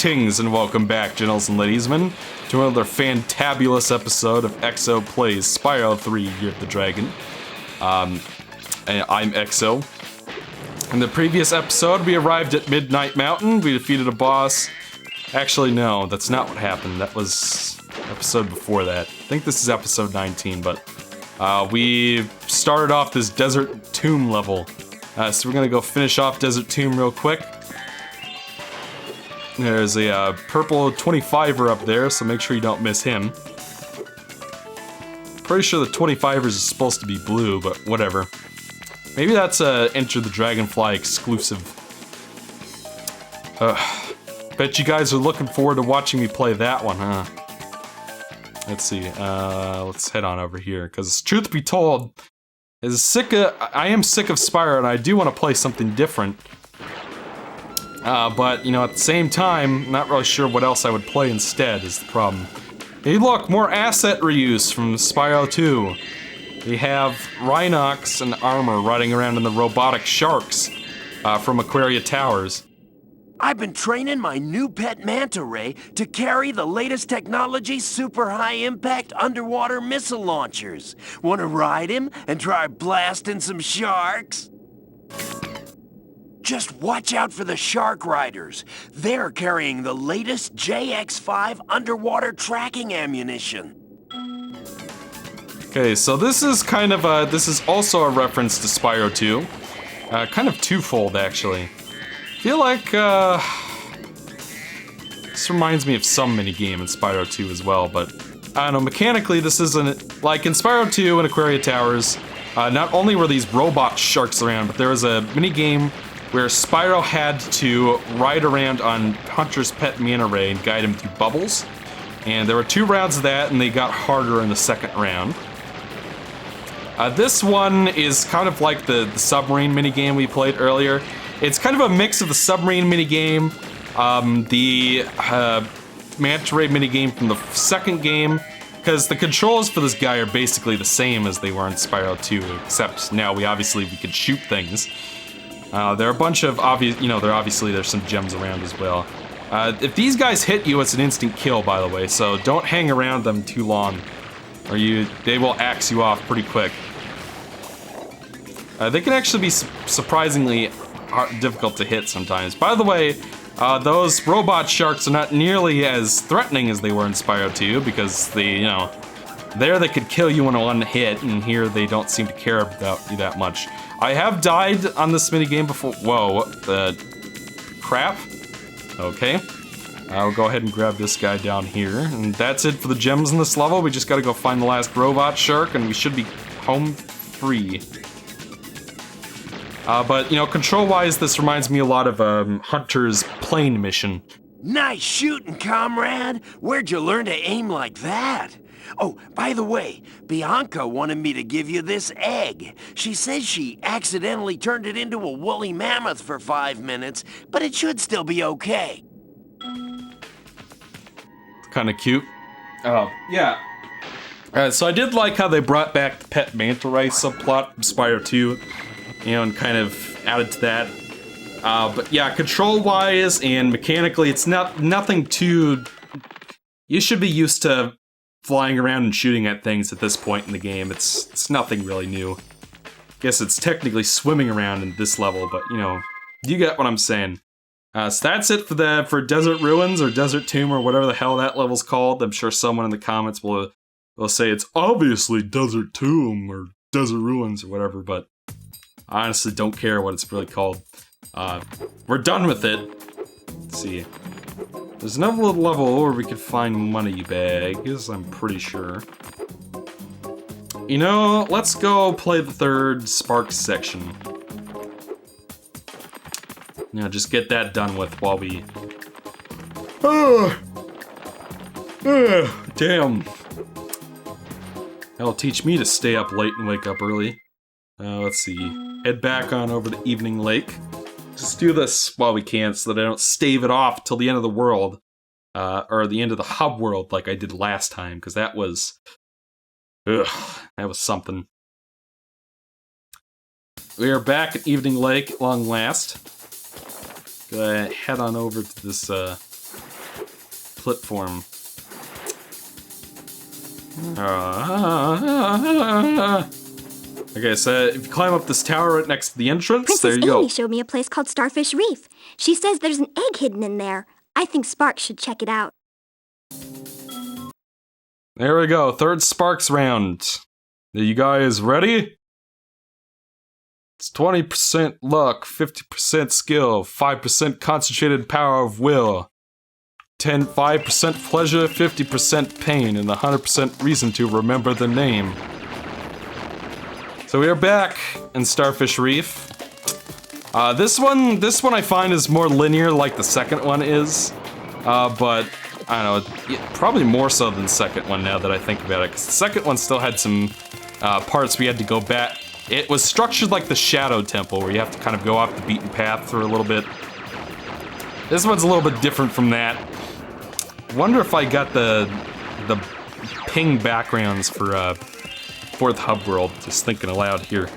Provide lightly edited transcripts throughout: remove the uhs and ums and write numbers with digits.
Greetings and welcome back, gentles and ladiesmen, to another fantabulous episode of EXO Plays Spyro 3 Year of the Dragon. And I'm EXO. In the previous episode, we arrived at Midnight Mountain, we defeated a boss. Actually, no, that's not what happened. That was episode before that. I think this is episode 19, but we started off this Desert Tomb level. So we're gonna go finish off Desert Tomb real quick. There's a purple 25er up there, so make sure you don't miss him. Pretty sure the 25ers is supposed to be blue, but whatever. Maybe that's a Enter the Dragonfly exclusive. Bet you guys are looking forward to watching me play that one, huh? Let's see, let's head on over here, because truth be told, I am sick of Spyro and I do want to play something different. But, you know, at the same time, not really sure what else I would play instead is the problem. Hey look, more asset reuse from Spyro 2. We have Rhinox and Armor riding around in the robotic sharks from Aquaria Towers. I've been training my new pet manta ray to carry the latest technology super high-impact underwater missile launchers. Want to ride him and try blasting some sharks? Just watch out for the Shark Riders. They're carrying the latest JX-5 underwater tracking ammunition. Okay, so this is kind of this is also a reference to Spyro 2. Kind of twofold, actually. I feel like, this reminds me of some minigame in Spyro 2 as well, but I don't know, mechanically this isn't, like in Spyro 2 and Aquaria Towers, not only were these robot sharks around, but there was a minigame where Spyro had to ride around on Hunter's pet manta ray and guide him through bubbles. And there were 2 rounds of that, and they got harder in the second round. This one is kind of like the submarine minigame we played earlier. It's kind of a mix of the submarine minigame, the manta ray minigame from the second game, because the controls for this guy are basically the same as they were in Spyro 2, except now we can shoot things. There are a bunch of obvious, you know, there's some gems around as well. If these guys hit you, it's an instant kill, by the way, so don't hang around them too long, or they will axe you off pretty quick. They can actually be surprisingly difficult to hit sometimes. By the way, those robot sharks are not nearly as threatening as they were in Spyro 2, because there they could kill you in one hit, and here they don't seem to care about you that much. I have died on this minigame before. Whoa, what the crap? Okay. I'll go ahead and grab this guy down here. And that's it for the gems in this level. We just gotta go find the last robot shark, and we should be home free. But, you know, control-wise, this reminds me a lot of Hunter's plane mission. Nice shooting, comrade. Where'd you learn to aim like that? Oh, by the way, Bianca wanted me to give you this egg. She says she accidentally turned it into a woolly mammoth for 5 minutes, but it should still be okay. Kind of cute. Oh, yeah. So I did like how they brought back the pet manta ray subplot from Spyro 2, you know, and kind of added to that. But yeah, control-wise and mechanically, it's nothing too... You should be used to flying around and shooting at things at this point in the game. It's nothing really new. Guess it's technically swimming around in this level, but you know, you get what I'm saying. So that's it for Desert Ruins or Desert Tomb or whatever the hell that level's called. I'm sure someone in the comments will say it's obviously Desert Tomb or Desert Ruins or whatever, but I honestly don't care what it's really called. We're done with it. Let's see. There's another little level where we could find money bags, I'm pretty sure. You know, let's go play the 3rd Sparks section. You know, just get that done with while we... Damn. That'll teach me to stay up late and wake up early. Let's see. Head back on over to Evening Lake. Just do this while we can so that I don't stave it off till the end of the world. Or the end of the hub world like I did last time, because that was... Ugh, that was something. We are back at Evening Lake at long last. Gonna head on over to this platform. Okay, so if you climb up this tower right next to the entrance, Princess there you go. Amy showed me a place called Starfish Reef. She says there's an egg hidden in there. I think Sparks should check it out. There we go, third Sparks round. Are you guys ready? It's 20% luck, 50% skill, 5% concentrated power of will, 5% pleasure, 50% pain, and 100% reason to remember the name. So we are back in Starfish Reef. This one I find is more linear like the second one is, but I don't know, probably more so than the second one now that I think about it, because the second one still had some parts we had to go back. It was structured like the Shadow Temple, where you have to kind of go off the beaten path for a little bit. This one's a little bit different from that. Wonder if I got the ping backgrounds for Fourth Hub World, just thinking aloud here.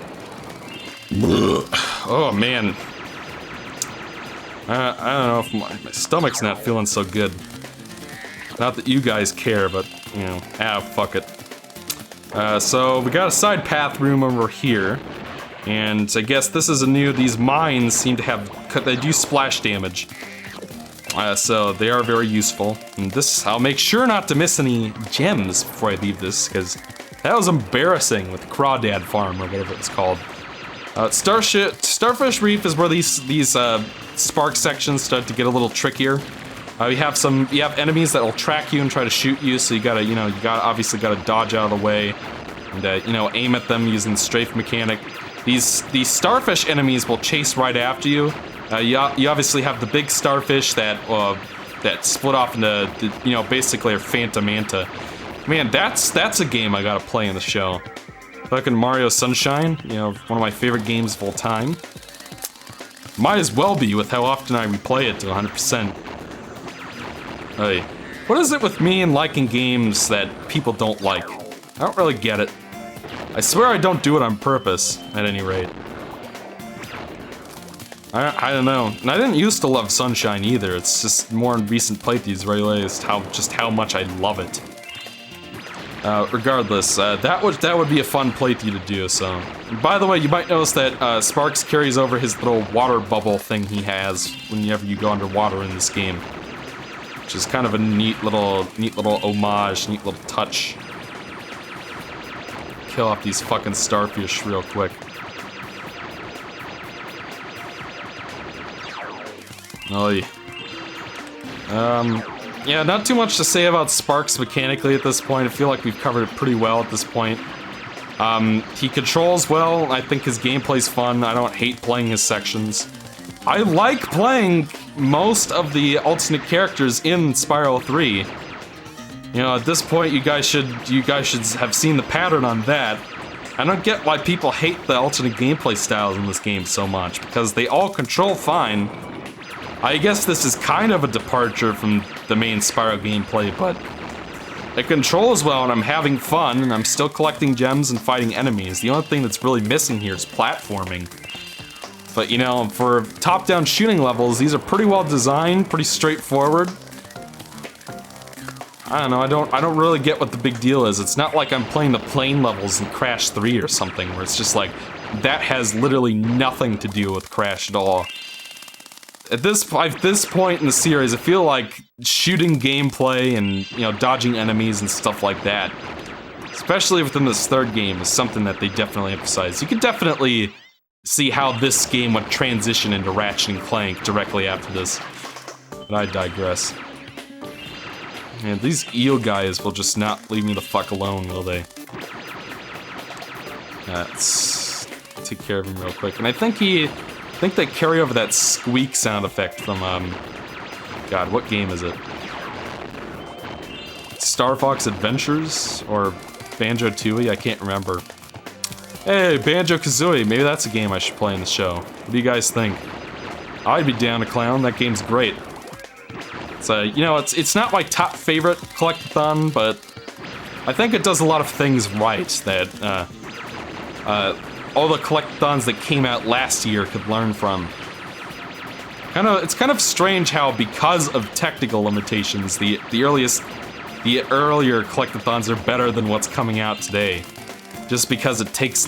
Oh man. I don't know if my stomach's not feeling so good. Not that you guys care, but, you know, fuck it. So we got a side path room over here, and I guess this is these mines seem to have, they do splash damage. So they are very useful. And this, I'll make sure not to miss any gems before I leave this, because that was embarrassing with Crawdad Farm, or whatever it's called. Starfish Reef is where these spark sections start to get a little trickier. You have enemies that will track you and try to shoot you, so you obviously gotta dodge out of the way, and aim at them using the strafe mechanic. These starfish enemies will chase right after you. You obviously have the big starfish that split off into basically are Phantom Manta. Man, that's a game I gotta play in the show. Fucking Mario Sunshine, one of my favorite games of all time. Might as well be with how often I replay it to 100%. Hey, what is it with me and liking games that people don't like? I don't really get it. I swear I don't do it on purpose, at any rate. I don't know. And I didn't used to love Sunshine either. It's just more in recent playthroughs where I realized how much I love it. Regardless, that would be a fun playthrough to do, so. And by the way, you might notice that Sparks carries over his little water bubble thing he has whenever you go underwater in this game. Which is kind of a neat little homage, neat little touch. Kill off these fucking starfish real quick. Oy. Yeah, not too much to say about Sparks mechanically at this point. I feel like we've covered it pretty well at this point. He controls well. I think his gameplay's fun. I don't hate playing his sections. I like playing most of the alternate characters in Spyro 3. At this point, you guys should have seen the pattern on that. I don't get why people hate the alternate gameplay styles in this game so much, because they all control fine. I guess this is kind of a departure from the main Spyro gameplay, but it controls well and I'm having fun and I'm still collecting gems and fighting enemies. The only thing that's really missing here is platforming. But for top-down shooting levels, these are pretty well designed, pretty straightforward. I don't know, I don't really get what the big deal is. It's not like I'm playing the plane levels in Crash 3 or something, where it's just like, that has literally nothing to do with Crash at all. At this point in the series, I feel like shooting gameplay and, dodging enemies and stuff like that, especially within this third game, is something that they definitely emphasize. You can definitely see how this game would transition into Ratchet & Clank directly after this. But I digress. Man, these eel guys will just not leave me the fuck alone, will they? Let's take care of him real quick. And I think they carry over that squeak sound effect from, God, what game is it? Star Fox Adventures? Or Banjo-Tooie? I can't remember. Hey, Banjo-Kazooie, maybe that's a game I should play in the show. What do you guys think? I'd be down to clown, that game's great. So, it's not my top favorite collectathon, but I think it does a lot of things right that, all the collectathons that came out last year could learn from. It's kind of strange how, because of technical limitations, the earlier collectathons are better than what's coming out today. Just because it takes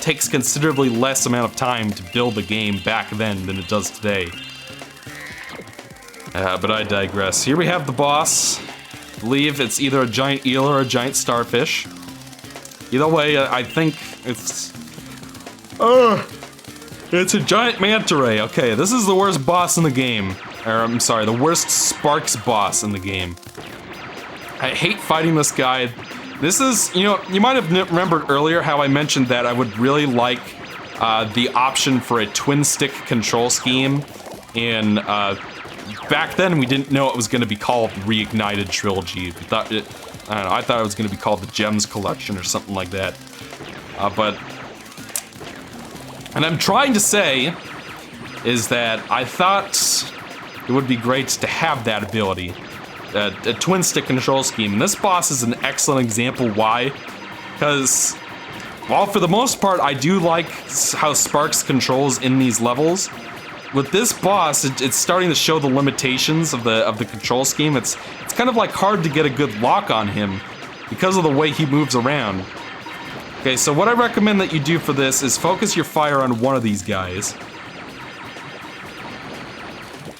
takes considerably less amount of time to build a game back then than it does today. But I digress. Here we have the boss. I believe it's either a giant eel or a giant starfish. Either way, I think it's a giant manta ray. Okay, this is the worst boss in the game. Or, I'm sorry, the worst Sparks boss in the game. I hate fighting this guy. This is, you might have remembered earlier how I mentioned that I would really like the option for a twin-stick control scheme. And back then, we didn't know it was going to be called Reignited Trilogy. We thought I thought it was going to be called the Gems Collection or something like that. And I'm trying to say is that I thought it would be great to have that ability, a twin-stick control scheme. And this boss is an excellent example why, because, while for the most part I do like how Sparks controls in these levels, with this boss, it's starting to show the limitations of the control scheme. It's kind of like hard to get a good lock on him because of the way he moves around. Okay, so what I recommend that you do for this is focus your fire on one of these guys.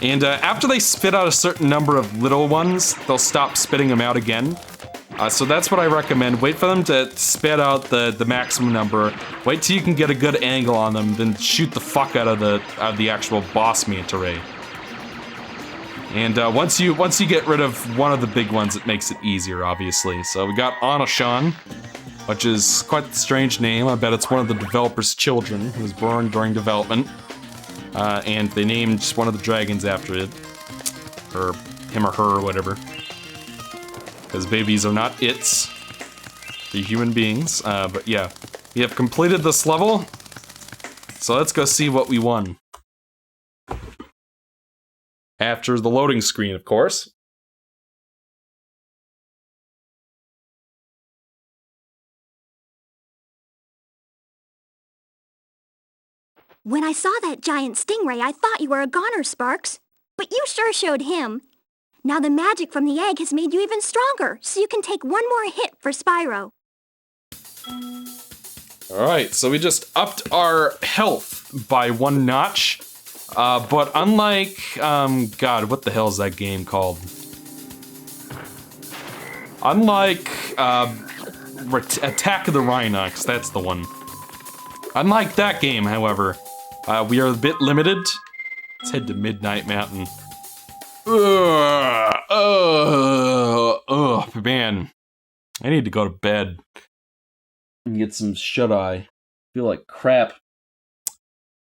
And after they spit out a certain number of little ones, they'll stop spitting them out again. So that's what I recommend. Wait for them to spit out the maximum number. Wait till you can get a good angle on them, then shoot the fuck out of the actual boss manta ray. And once you get rid of one of the big ones, it makes it easier, obviously. So we got Anashan, which is quite a strange name. I bet it's one of the developer's children who was born during development. And they named one of the dragons after it. Or him or her or whatever. Because babies are not its. They're human beings. But yeah, we have completed this level. So let's go see what we won. After the loading screen, of course. When I saw that giant stingray, I thought you were a goner, Sparks. But you sure showed him. Now the magic from the egg has made you even stronger, so you can take one more hit for Spyro. Alright, so we just upped our health by 1 notch. But unlike, God, what the hell is that game called? Unlike, Attack of the Rhinox, that's the one. Unlike that game, however, we are a bit limited. Let's head to Midnight Mountain. Man. I need to go to bed and get some shut-eye. Feel like crap.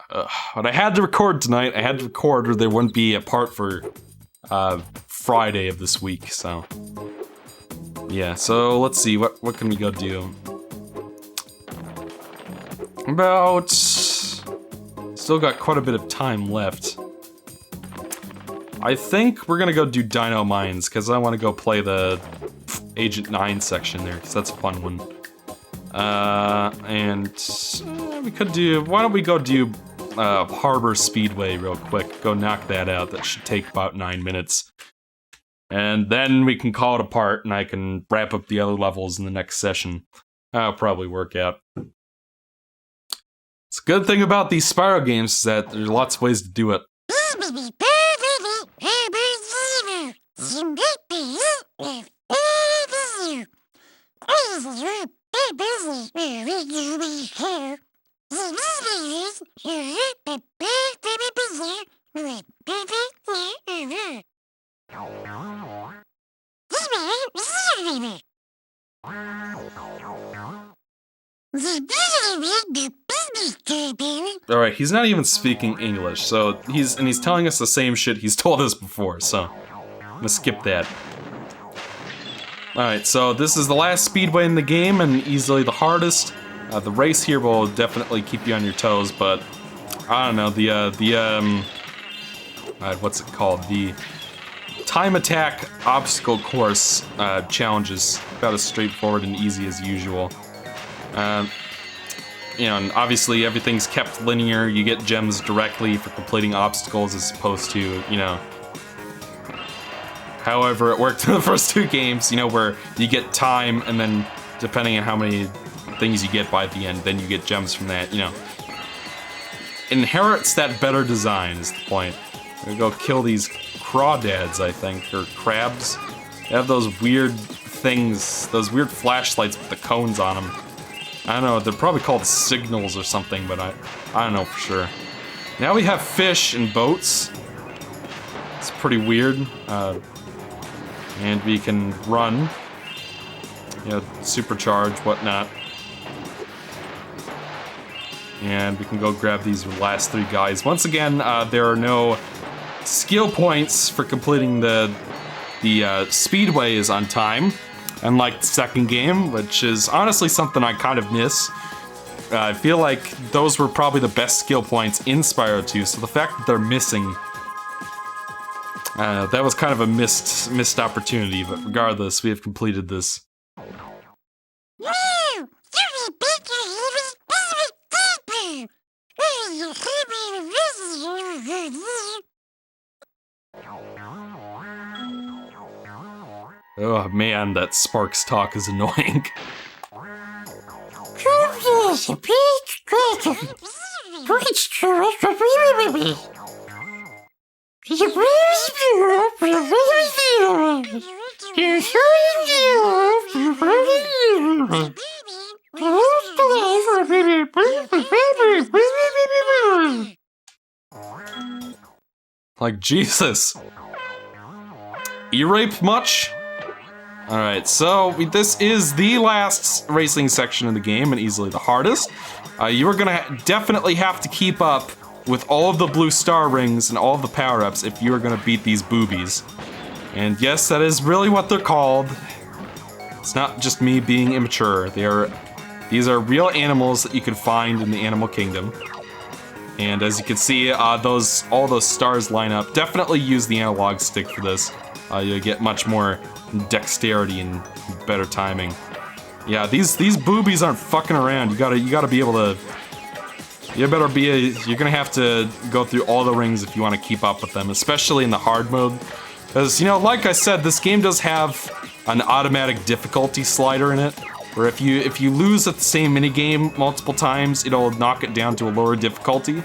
But I had to record tonight. I had to record or there wouldn't be a part for Friday of this week, so. Yeah, so let's see, what can we go do? About... Still got quite a bit of time left. I think we're gonna go do Dino Mines, because I want to go play the Agent 9 section there, because that's a fun one. We could do... Why don't we go do Harbor Speedway real quick. Go knock that out. That should take about 9 minutes. And then we can call it a part, and I can wrap up the other levels in the next session. That'll probably work out. It's a good thing about these Spyro games is that there's lots of ways to do it. Alright, he's not even speaking English, so he's telling us the same shit he's told us before, so I'm gonna skip that. Alright, so this is the last speedway in the game and easily the hardest. The race here will definitely keep you on your toes, but I don't know, what's it called? The time attack obstacle course challenge is about as straightforward and easy as usual. you know, and obviously everything's kept linear. You get gems directly for completing obstacles as opposed to, you know, however it worked in the first 2 games, you know, where you get time and then depending on how many things you get by the end, then you get gems from that, you know. Inherits that better design is the point. I'm gonna go kill these crawdads, I think, or crabs. They have those weird things, those weird flashlights with the cones on them. I don't know, they're probably called signals or something, but I don't know for sure. Now we have fish and boats. It's pretty weird. And we can run. You know, supercharge, whatnot. And we can go grab these last 3 guys. Once again, there are no skill points for completing the speedways on time, unlike the second game, which is honestly something I kind of miss. I feel like those were probably the best skill points in Spyro 2, so the fact that they're missing, that was kind of a missed opportunity, but regardless, we have completed this. Oh man, that Sparks talk is annoying. Like, Jesus. E-rape much? Alright, so this is the last racing section of the game, and easily the hardest. You are gonna definitely have to keep up with all of the blue star rings and all of the power-ups if you are gonna beat these boobies. And yes, that is really what they're called. It's not just me being immature. These are real animals that you can find in the animal kingdom. And as you can see, all those stars line up. Definitely use the analog stick for this. You'll get much more dexterity and better timing. Yeah, these boobies aren't fucking around. You gotta be able to. You're gonna have to go through all the rings if you want to keep up with them, especially in the hard mode. Because, you know, like I said, this game does have an automatic difficulty slider in it, where if you lose at the same minigame multiple times, it'll knock it down to a lower difficulty.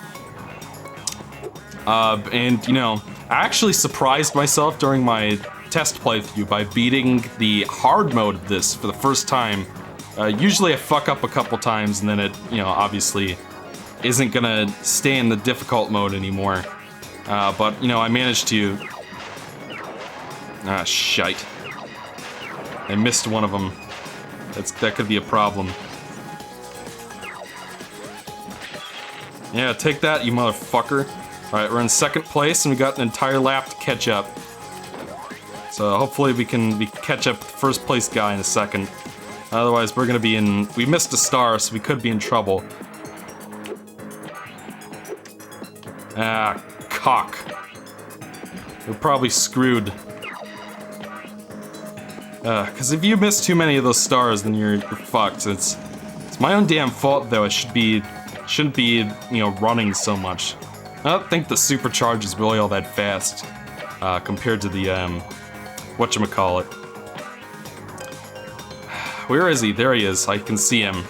And, you know, I actually surprised myself during my test playthrough by beating the hard mode of this for the first time. Usually I fuck up a couple times and then it, you know, obviously isn't gonna stay in the difficult mode anymore. But, you know, I managed to... Ah, shite. I missed one of them. That could be a problem. Yeah, take that, you motherfucker. Alright, we're in second place and we got an entire lap to catch up. So hopefully we catch up with the first place guy in a second. Otherwise we're gonna be in... We missed a star, so we could be in trouble. Ah, cock. We're probably screwed. Cause if you miss too many of those stars, then you're fucked. It's my own damn fault though. I shouldn't be, you know, running so much. I don't think the supercharge is really all that fast, compared to the, whatchamacallit. Where is he? There he is. I can see him.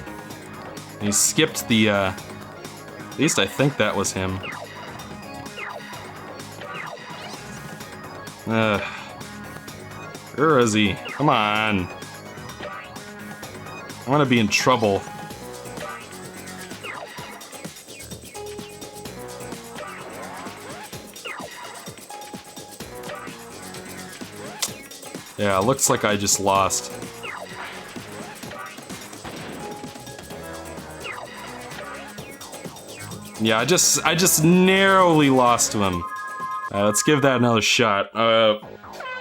And he skipped the, at least I think that was him. Where is he? Come on. I'm gonna be in trouble. Yeah, looks like I just lost. Yeah, I just narrowly lost to him. Let's give that another shot.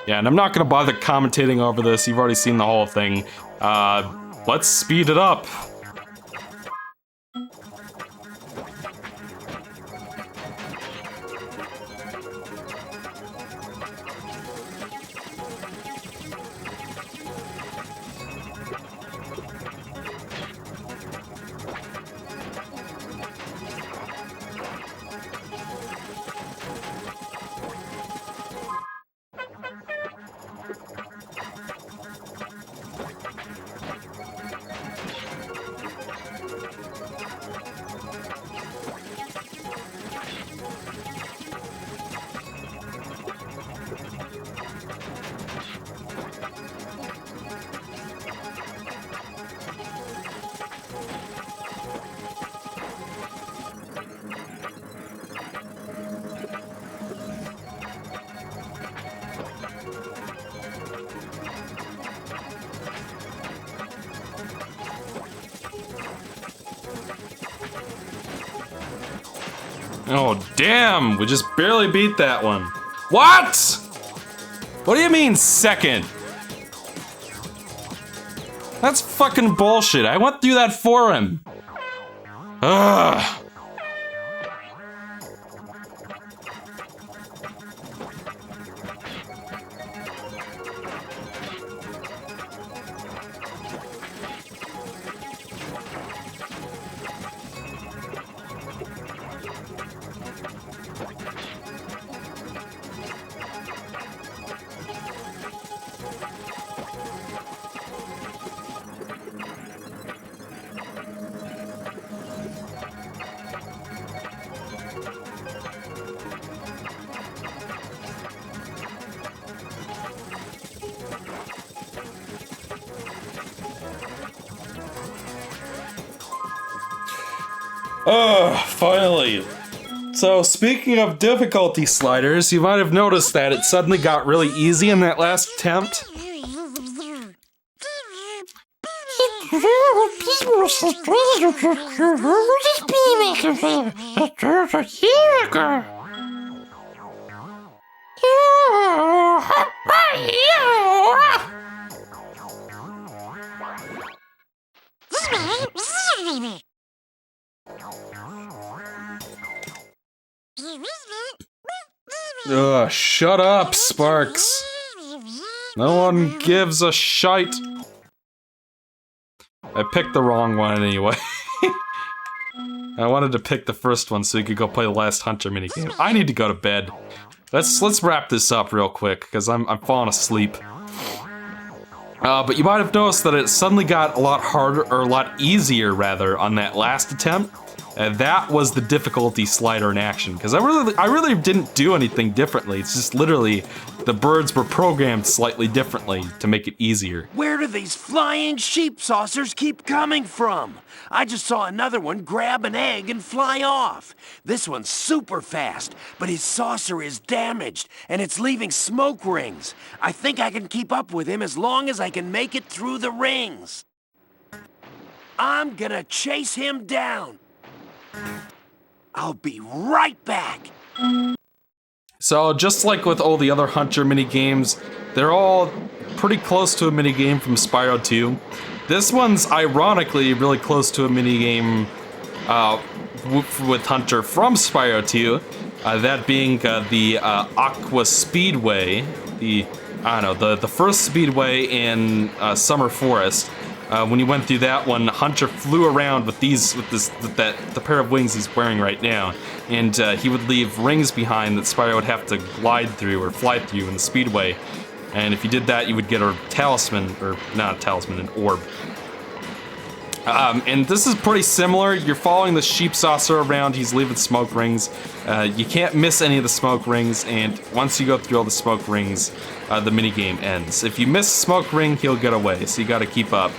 Yeah, and I'm not gonna bother commentating over this. You've already seen the whole thing. Let's speed it up. Oh, damn! We just barely beat that one. What? What do you mean, second? That's fucking bullshit. I went through that for him. Ugh. Oh, finally. So, speaking of difficulty sliders, you might have noticed that it suddenly got really easy in that last attempt. Ugh, shut up, Sparks. No one gives a shite. I picked the wrong one anyway. I wanted to pick the first one so you could go play the last Hunter minigame. I need to go to bed. Let's wrap this up real quick, because I'm falling asleep. But you might have noticed that it suddenly got a lot harder, or a lot easier rather, on that last attempt. That was the difficulty slider in action, because I really didn't do anything differently. It's just literally the birds were programmed slightly differently to make it easier. Where do these flying sheep saucers keep coming from? I just saw another one grab an egg and fly off. This one's super fast, but his saucer is damaged, and it's leaving smoke rings. I think I can keep up with him as long as I can make it through the rings. I'm gonna chase him down. I'll be right back. So, just like with all the other Hunter minigames, they're all pretty close to a minigame from Spyro 2. This one's ironically really close to a minigame with Hunter from Spyro 2. That being the Aqua Speedway, the first speedway in Summer Forest. When you went through that one, Hunter flew around with the pair of wings he's wearing right now, and he would leave rings behind that Spyro would have to glide through or fly through in the speedway. And if you did that, you would get a talisman, or not a talisman, an orb. And this is pretty similar. You're following the sheep saucer around. He's leaving smoke rings. You can't miss any of the smoke rings, and once you go through all the smoke rings, the minigame ends. If you miss a smoke ring, he'll get away, so you gotta keep up.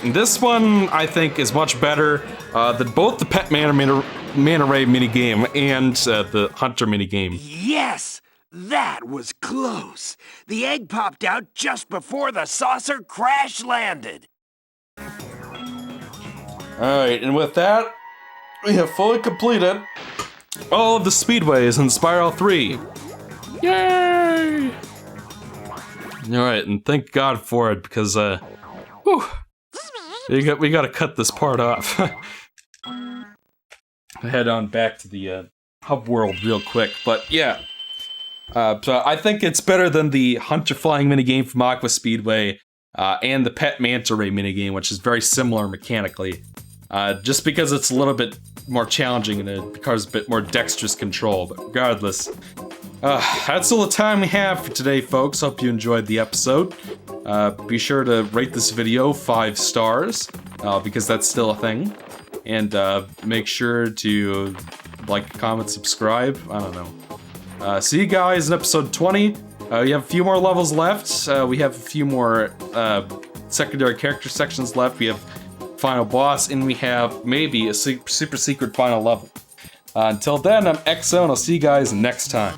This one, I think, is much better than both the Pet Manta Ray minigame and the Hunter minigame. Yes! That was close. The egg popped out just before the saucer crash landed. Alright, and with that, we have fully completed all of the speedways in Spyro 3. Yay! Alright, and thank God for it, because, whew, we gotta cut this part off. Head on back to the hub world real quick, but yeah. So I think it's better than the Hunter flying minigame from Aqua Speedway and the Pet Manta Ray minigame, which is very similar mechanically. Just because it's a little bit more challenging and it requires a bit more dexterous control, but regardless. That's all the time we have for today, folks. Hope you enjoyed the episode. Be sure to rate this video 5 stars, because that's still a thing. And make sure to like, comment, subscribe. I don't know. See you guys in episode 20. We have a few more levels left. We have a few more secondary character sections left. We have final boss, and we have maybe a super secret final level. Until then, I'm XO, and I'll see you guys next time.